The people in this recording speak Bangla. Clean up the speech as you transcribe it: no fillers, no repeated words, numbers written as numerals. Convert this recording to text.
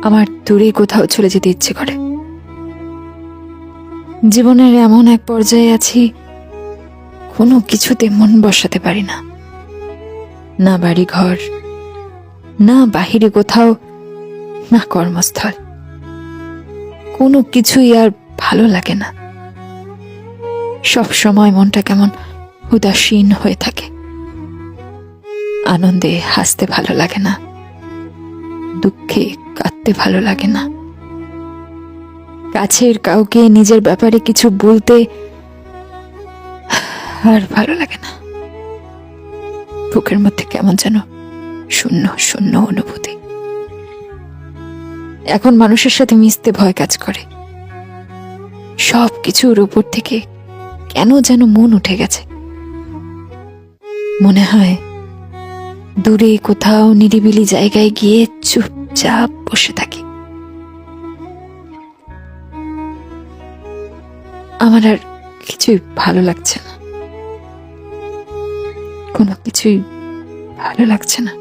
আমার দূরে কোথাও চলে যেতে ইচ্ছে করে। জীবনের এমন এক পর্যায়ে আছি, কোনো কিছুতে মন বসাতে পারি না। না বাড়ি ঘর, না বাহিরে কোথাও, না কর্মস্থল, কোনো কিছুই আর ভালো লাগে না। সব সময় মনটা কেমন উদাসীন হয়ে থাকে। আনন্দে হাসতে ভালো লাগে না, দুঃখে কাঁদতে ভালো লাগে না। কাছের কাউকে নিজের ব্যাপারে কিছু বলতে আর ভালো লাগে না। বুকের মধ্যে কেমন যেন শূন্য শূন্য অনুভূতি। এখন মানুষের সাথে মিশতে ভয় কাজ করে। সব কিছুর উপর থেকে কেন যেন মন উঠে গেছে। মনে হয় দূরে কোথাও নিরিবিলি জায়গায় গিয়ে চুপচাপ বসে থাকি। আমার আর কিছুই ভালো লাগছে না, কোনো কিছুই ভালো লাগছে না।